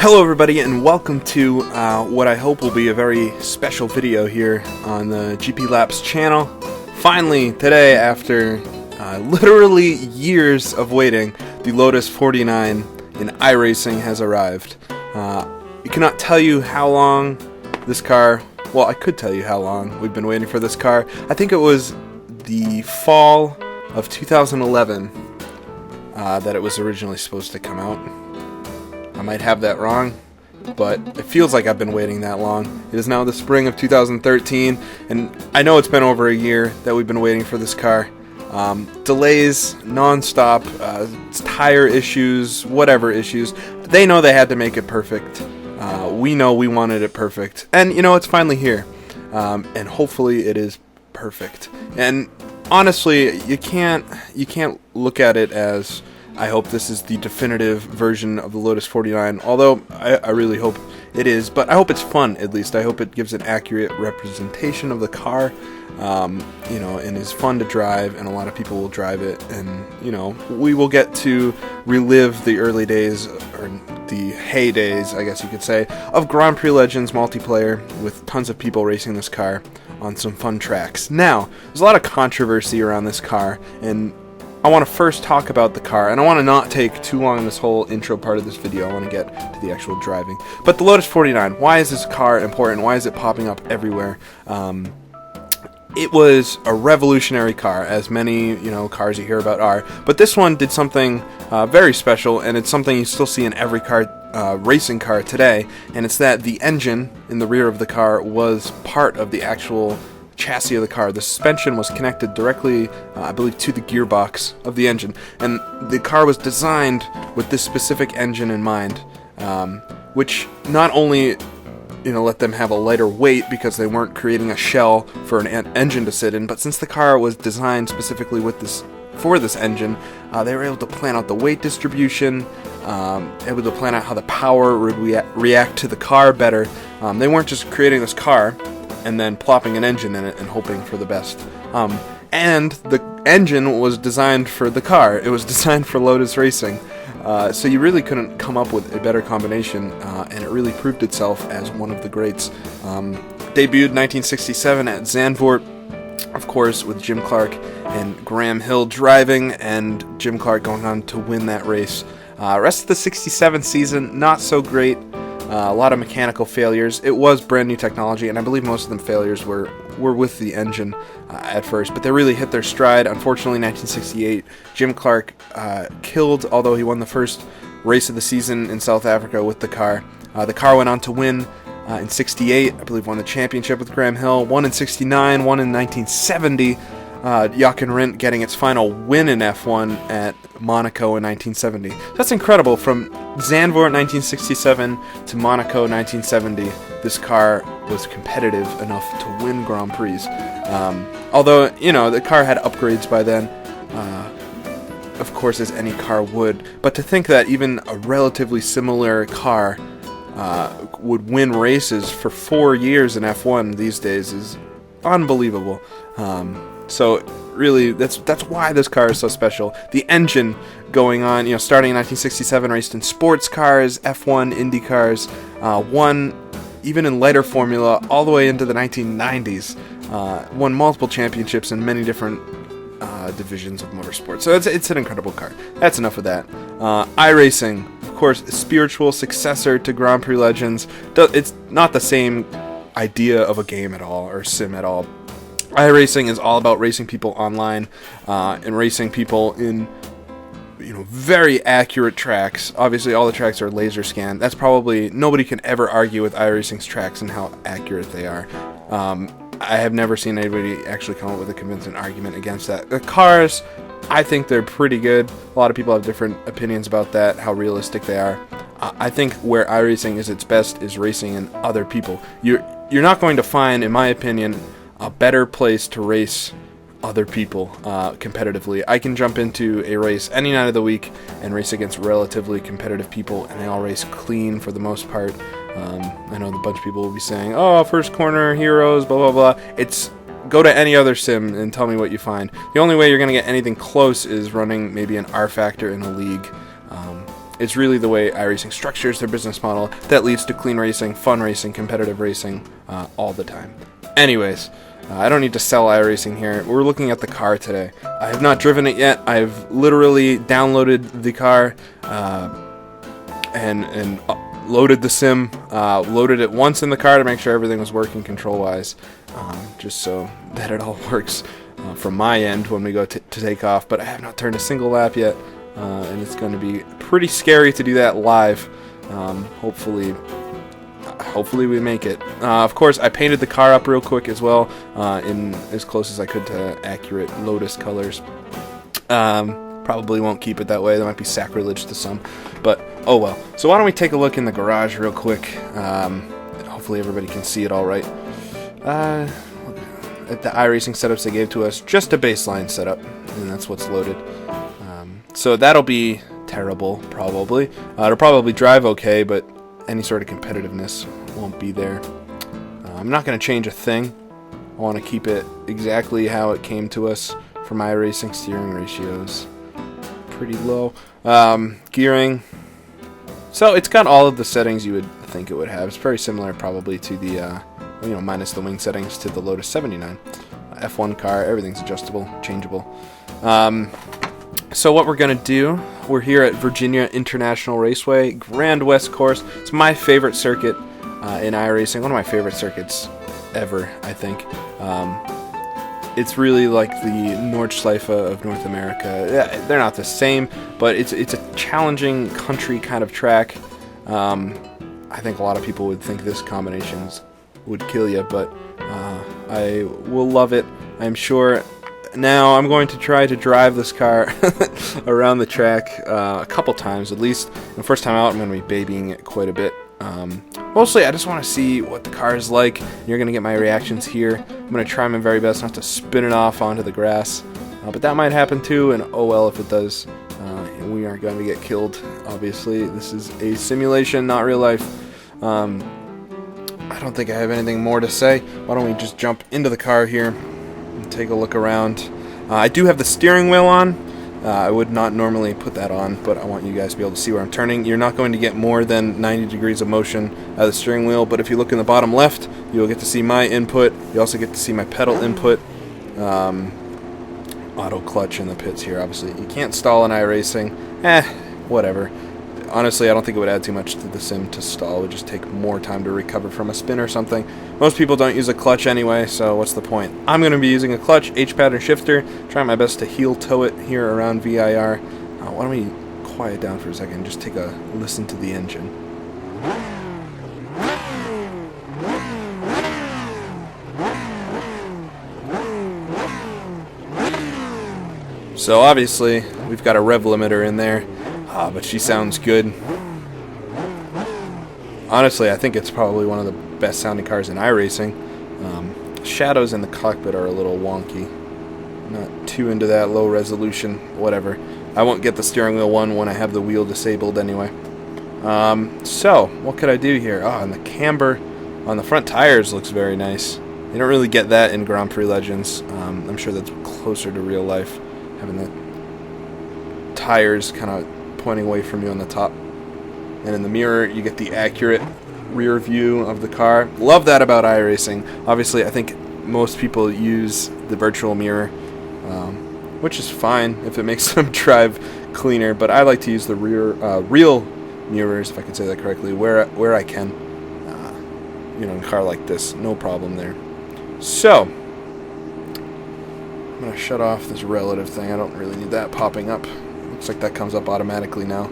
Hello everybody, and welcome to what I hope will be a very special video here on the GPLaps channel. Finally, today, after literally years of waiting, the Lotus 49 in iRacing has arrived. I cannot tell you how long this car, well, I could tell you how long we've been waiting for this car. I think it was the fall of 2011 that it was originally supposed to come out. I might have that wrong, but it feels like I've been waiting that long. It is now the spring of 2013, and I know it's been over a year that we've been waiting for this car. Delays, non-stop, tire issues, whatever issues. They know they had to make it perfect. We know we wanted it perfect. And, you know, it's finally here. And hopefully it is perfect. And honestly, you can't look at it as, I hope this is the definitive version of the Lotus 49, although I really hope it is, but I hope it's fun, at least. I hope it gives an accurate representation of the car, you know, and is fun to drive, and a lot of people will drive it, and, you know, we will get to relive the early days, or the heydays, I guess you could say, of Grand Prix Legends multiplayer, with tons of people racing this car on some fun tracks. Now, there's a lot of controversy around this car, and I want to first talk about the car, and I want to not take too long in this whole intro part of this video. I want to get to the actual driving. But the Lotus 49, why is this car important? Why is it popping up everywhere? It was a revolutionary car, as many, you know, cars you hear about are. But this one did something very special, and it's something you still see in every car, racing car today, and it's that the engine in the rear of the car was part of the actual chassis of the car. The suspension was connected directly, I believe, to the gearbox of the engine, and the car was designed with this specific engine in mind, which not only, you know, let them have a lighter weight because they weren't creating a shell for an engine to sit in, but since the car was designed specifically with this for this engine, they were able to plan out the weight distribution, able to plan out how the power would react to the car better. They weren't just creating this car and then plopping an engine in it and hoping for the best. And the engine was designed for the car. It was designed for Lotus Racing. So you really couldn't come up with a better combination, and it really proved itself as one of the greats. Debuted 1967 at Zandvoort, of course, with Jim Clark and Graham Hill driving, and Jim Clark going on to win that race. Rest of the 67 season, not so great. A lot of mechanical failures. It was brand new technology, and I believe most of them failures were with the engine at first, but they really hit their stride. Unfortunately, 1968, Jim Clark killed, although he won the first race of the season in South Africa with the car. The car went on to win in 68, I believe won the championship with Graham Hill, won in 69, won in 1970, Jochen Rindt getting its final win in F1 at Monaco in 1970. That's incredible. From Zandvoort 1967 to Monaco 1970, this car was competitive enough to win Grand Prix. Although, you know, the car had upgrades by then, of course, as any car would. But to think that even a relatively similar car would win races for 4 years in F1 these days is unbelievable. So really, that's why this car is so special. The engine going on, you know, starting in 1967, raced in sports cars, F1, Indy cars, won even in lighter formula all the way into the 1990s. Won multiple championships in many different divisions of motorsports. So it's an incredible car. That's enough of that. iRacing, of course, a spiritual successor to Grand Prix Legends. It's not the same idea of a game at all, or sim at all. iRacing is all about racing people online, and racing people in, you know, very accurate tracks. Obviously, all the tracks are laser scanned. That's probably, nobody can ever argue with iRacing's tracks and how accurate they are. I have never seen anybody actually come up with a convincing argument against that. The cars, I think they're pretty good. A lot of people have different opinions about that, how realistic they are. I think where iRacing is its best is racing in other people. You're not going to find, in my opinion, a better place to race other people competitively. I can jump into a race any night of the week and race against relatively competitive people, and they all race clean for the most part. I know a bunch of people will be saying, oh, first corner heroes, blah, blah, blah. It's go to any other sim and tell me what you find. The only way you're going to get anything close is running maybe an R factor in a league. it's really the way iRacing structures their business model that leads to clean racing, fun racing, competitive racing all the time. Anyways, I don't need to sell iRacing here. We're looking at the car today. I have not driven it yet. I've literally downloaded the car and loaded the sim, loaded it once in the car to make sure everything was working control-wise, just so that it all works from my end when we go to take off. But I have not turned a single lap yet, and it's going to be pretty scary to do that live. Hopefully we make it. Of course, I painted the car up real quick as well, in as close as I could to accurate Lotus colors. Probably won't keep it that way. That might be sacrilege to some, but oh well. So why don't we take a look in the garage real quick? Hopefully everybody can see it all right. At the iRacing setups they gave to us, just a baseline setup, and that's what's loaded. So that'll be terrible, probably. It'll probably drive okay, but any sort of competitiveness won't be there. I'm not going to change a thing. I want to keep it exactly how it came to us from iRacing. Steering ratios pretty low. Gearing, so it's got all of the settings you would think it would have. It's very similar probably to the minus the wing settings, to the Lotus 79. F1 car, everything's adjustable, changeable. So what we're going to do, we're here at Virginia International Raceway, Grand West Course. It's my favorite circuit in iRacing, one of my favorite circuits ever, I think. It's really like the Nordschleife of North America. Yeah, they're not the same, but it's a challenging country kind of track. I think a lot of people would think this combinations would kill you, but I will love it, I'm sure. Now I'm going to try to drive this car around the track a couple times at least. The first time out I'm going to be babying it quite a bit. Mostly I just want to see what the car is like. You're going to get my reactions here. I'm going to try my very best not to spin it off onto the grass. But that might happen too, and oh well if it does. We aren't going to get killed, obviously. This is a simulation, not real life. I don't think I have anything more to say. Why don't we just jump into the car here and take a look around. I do have the steering wheel on. I would not normally put that on, but I want you guys to be able to see where I'm turning. You're not going to get more than 90 degrees of motion out of the steering wheel, but if you look in the bottom left, you'll get to see my input. You also get to see my pedal input. Auto clutch in the pits here, obviously. You can't stall in iRacing. Whatever. Honestly, I don't think it would add too much to the sim to stall. It would just take more time to recover from a spin or something. Most people don't use a clutch anyway, so what's the point? I'm going to be using a clutch, H-pattern shifter, trying my best to heel toe it here around VIR. Why don't we quiet down for a second and just take a listen to the engine. So obviously, we've got a rev limiter in there. But she sounds good. Honestly, I think it's probably one of the best sounding cars in iRacing. Shadows in the cockpit are a little wonky. Not too into that low resolution, whatever. I won't get the steering wheel one when I have the wheel disabled anyway. So, what could I do here? And the camber on the front tires looks very nice. You don't really get that in Grand Prix Legends. I'm sure that's closer to real life, having the tires kind of pointing away from you on the top, and in the mirror you get the accurate rear view of the car. Love that about iRacing. Obviously, I think most people use the virtual mirror, which is fine if it makes them drive cleaner, but I like to use the real mirrors, if I can say that correctly, where I can. In a car like this, no problem there. So I'm going to shut off this relative thing. I don't really need that popping up. Looks like that comes up automatically now.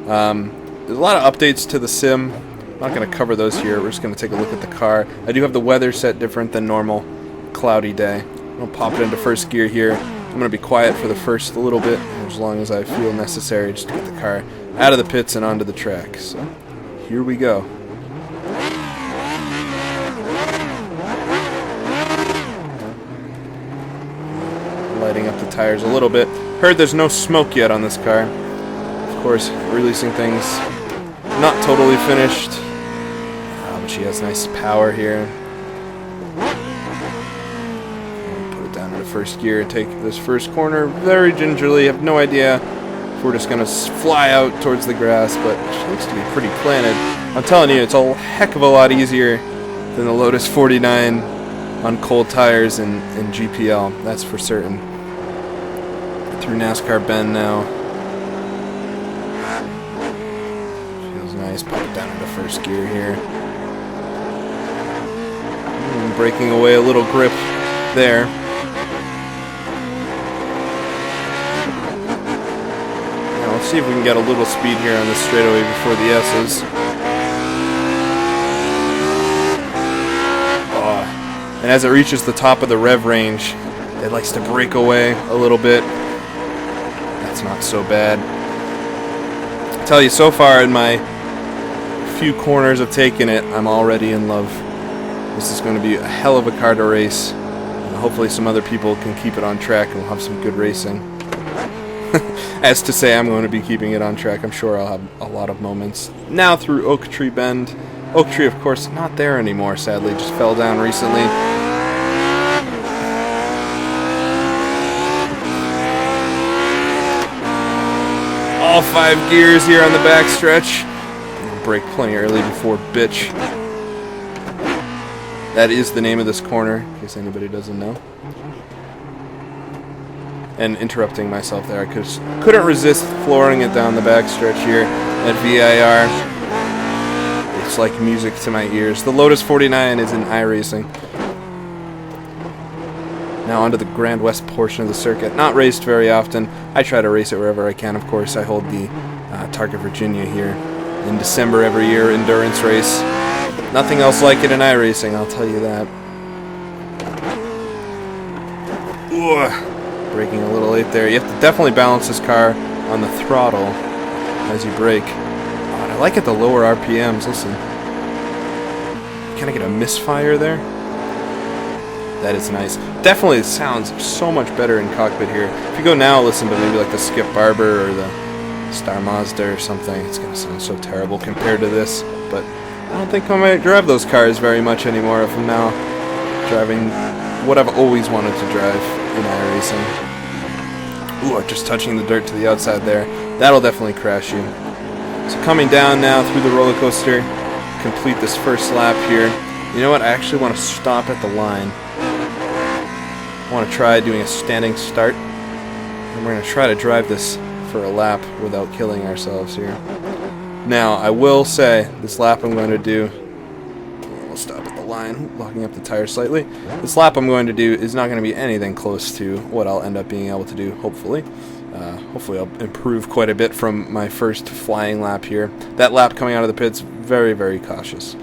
There's a lot of updates to the sim. I'm not going to cover those here. We're just going to take a look at the car. I do have the weather set different than normal. Cloudy day. I'm going to pop it into first gear here. I'm going to be quiet for the first little bit, as long as I feel necessary, just to get the car out of the pits and onto the track. So here we go. Lighting up the tires a little bit. Heard there's no smoke yet on this car. Of course, releasing things not totally finished. But she has nice power here. Put it down into first gear and take this first corner very gingerly. Have no idea if we're just going to fly out towards the grass, but it looks to be pretty planted. I'm telling you, it's a heck of a lot easier than the Lotus 49 on cold tires in GPL, that's for certain. Through NASCAR Bend now. Feels nice. Pop it down into first gear here. Breaking away a little grip there. Now let's see if we can get a little speed here on this straightaway before the S's. And as it reaches the top of the rev range, it likes to break away a little bit. That's not so bad. I tell you, so far in my few corners of taking it, I'm already in love. This is going to be a hell of a car to race. And hopefully some other people can keep it on track and we'll have some good racing. As to say, I'm going to be keeping it on track. I'm sure I'll have a lot of moments. Now through Oak Tree Bend. Oak Tree, of course, not there anymore, sadly. Just fell down recently. All 5 gears here on the back stretch. Brake plenty early before bitch. That is the name of this corner, in case anybody doesn't know. And interrupting myself there, I couldn't resist flooring it down the back stretch here at VIR. It's like music to my ears. The Lotus 49 is in iRacing. Now onto the Grand West portion of the circuit. Not raced very often. I try to race it wherever I can, of course. I hold the Target, Virginia here in December every year, endurance race. Nothing else like it in iRacing, I'll tell you that. Ooh, braking a little late there. You have to definitely balance this car on the throttle as you brake. Oh, I like it the lower RPMs. Listen. Can I get a misfire there? That is nice. Definitely sounds so much better in cockpit here. If you go now, listen to maybe like the Skip Barber or the Star Mazda or something, it's going to sound so terrible compared to this. But I don't think I might drive those cars very much anymore if I'm now driving what I've always wanted to drive in iRacing. Ooh, just touching the dirt to the outside there. That'll definitely crash you. So coming down now through the roller coaster, complete this first lap here. You know what? I actually want to stop at the line. I want to try doing a standing start. And we're going to try to drive this for a lap without killing ourselves here. Now, I will say, this lap I'm going to do... We'll stop at the line, locking up the tire slightly. This lap I'm going to do is not going to be anything close to what I'll end up being able to do, hopefully. Hopefully I'll improve quite a bit from my first flying lap here. That lap coming out of the pits, very, very cautious.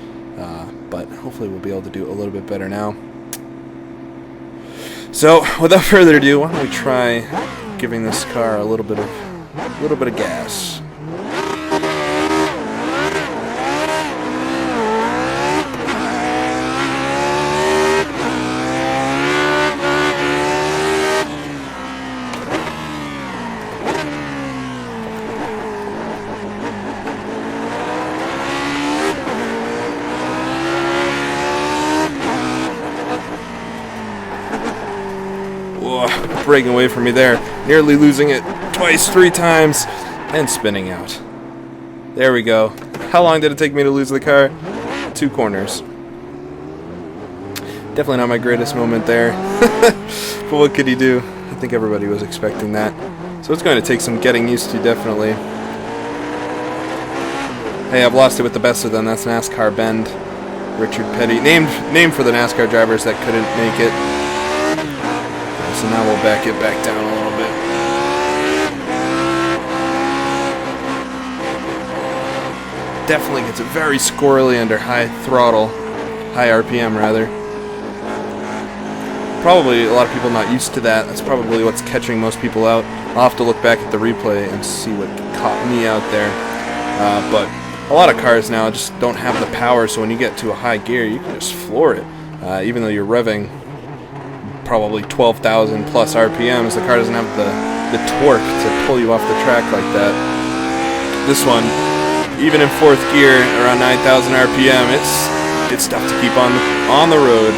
But hopefully we'll be able to do a little bit better now. So, without further ado, why don't we try giving this car a little bit of gas. Breaking away from me there, nearly losing it twice, 3 times, and spinning out. There we go. How long did it take me to lose the car? 2 corners. Definitely not my greatest moment there. But what could you do? I think everybody was expecting that. So it's going to take some getting used to, definitely. Hey, I've lost it with the best of them. That's NASCAR Bend. Richard Petty. Named for the NASCAR drivers that couldn't make it. So now we'll back it back down a little bit. Definitely gets it very squirrely under high throttle, high RPM rather. Probably a lot of people not used to that. That's probably what's catching most people out. I'll have to look back at the replay and see what caught me out there. But a lot of cars now just don't have the power, so when you get to a high gear, you can just floor it. Even though you're revving probably 12,000 plus RPMs, the car doesn't have the torque to pull you off the track like that. This one, even in 4th gear, around 9,000 RPM, it's tough to keep on the road.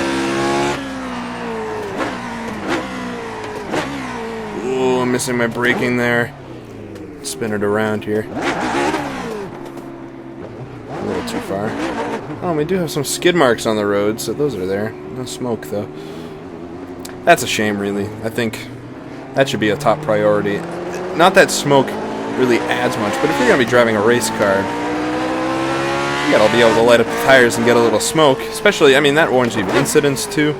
Ooh, I'm missing my braking there. spin it around here. A little too far. Oh, we do have some skid marks on the road, so those are there. No smoke, though. That's a shame, really. I think that should be a top priority. Not that smoke really adds much, but if you're going to be driving a race car, you gotta be able to light up the tires and get a little smoke. Especially, I mean, that warns you of incidents, too.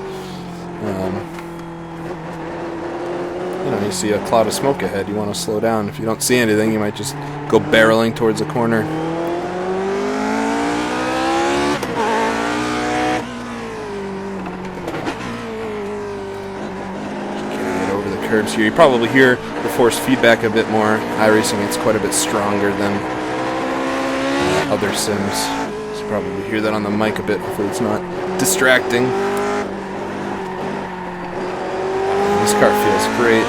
You know, you see a cloud of smoke ahead, you want to slow down. If you don't see anything, you might just go barreling towards a corner. Get over the curves here. You probably hear the force feedback a bit more. iRacing, it's quite a bit stronger than other sims. So you probably hear that on the mic a bit. Hopefully it's not distracting. This car feels great.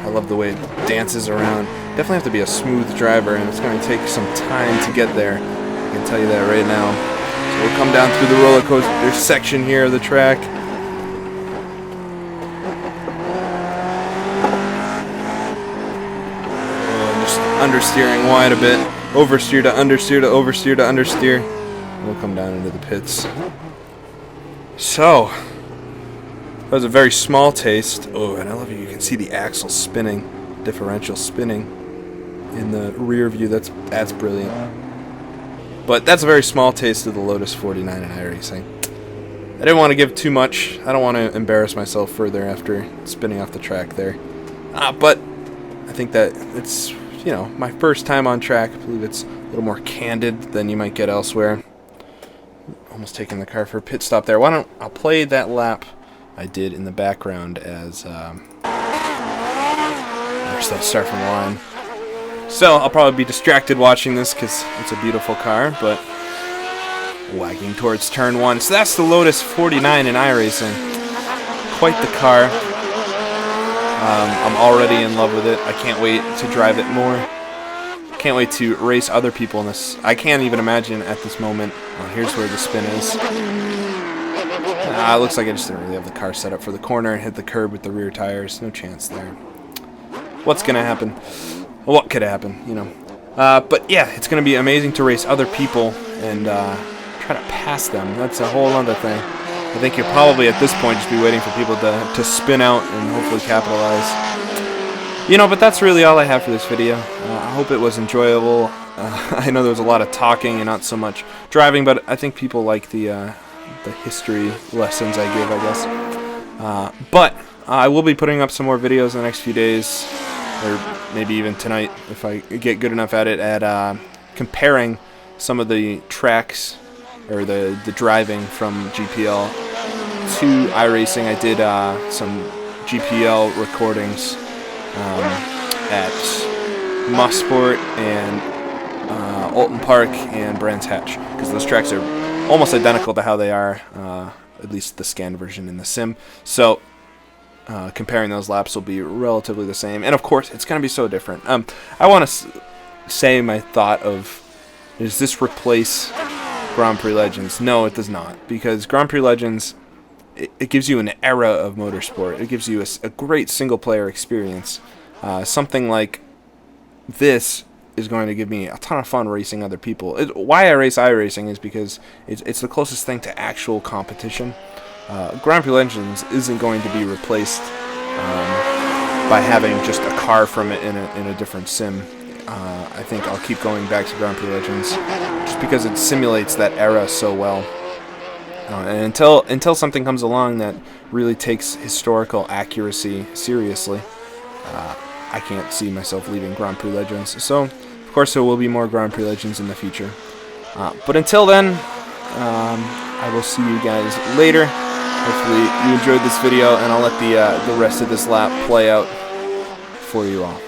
I love the way it dances around. Definitely have to be a smooth driver, and it's going to take some time to get there. I can tell you that right now. So we'll come down through the roller coaster section here of the track. Just understeering wide a bit. Oversteer to understeer to oversteer to understeer. We'll come down into the pits. So that was a very small taste. Oh, and I love it. You can see the axle spinning, differential spinning in the rear view. That's brilliant. But that's a very small taste of the Lotus 49 in iRacing. I didn't want to give too much. I don't want to embarrass myself further after spinning off the track there. But I think that it's, you know, my first time on track. I believe it's a little more candid than you might get elsewhere. Almost taking the car for a pit stop there. I'll play that lap I did in the background as actually I'll start from the line. So I'll probably be distracted watching this because it's a beautiful car, but wagging towards turn 1. So that's the Lotus 49 in iRacing. Quite the car. I'm already in love with it. I can't wait to drive it more. Can't wait to race other people in this. I can't even imagine at this moment. Oh, here's where the spin is. It looks like I just didn't really have the car set up for the corner and hit the curb with the rear tires. No chance there. What's going to happen? What could happen, you know? But yeah, it's going to be amazing to race other people and try to pass them. That's a whole other thing. I think you'll probably at this point just be waiting for people to spin out and hopefully capitalize. You know, but that's really all I have for this video. I hope it was enjoyable. I know there was a lot of talking and not so much driving, but I think people like the history lessons I give, I guess. But I will be putting up some more videos in the next few days, or maybe even tonight if I get good enough at it, at comparing some of the tracks or the driving from GPL to iRacing. I did some GPL recordings at Mosport and Alton Park and Brands Hatch, because those tracks are almost identical to how they are, at least the scanned version in the sim. So comparing those laps will be relatively the same, and of course it's going to be so different. I want to say my thought of, does this replace Grand Prix Legends? No, it does not, because Grand Prix Legends, it gives you an era of motorsport. It gives you a great single-player experience. Something like this is going to give me a ton of fun racing other people. Why I race iRacing is because it's the closest thing to actual competition. Grand Prix Legends isn't going to be replaced by having just a car from it in a different sim. I think I'll keep going back to Grand Prix Legends just because it simulates that era so well. And until something comes along that really takes historical accuracy seriously, I can't see myself leaving Grand Prix Legends. So, of course, there will be more Grand Prix Legends in the future. But until then, I will see you guys later. Hopefully you enjoyed this video, and I'll let the rest of this lap play out for you all.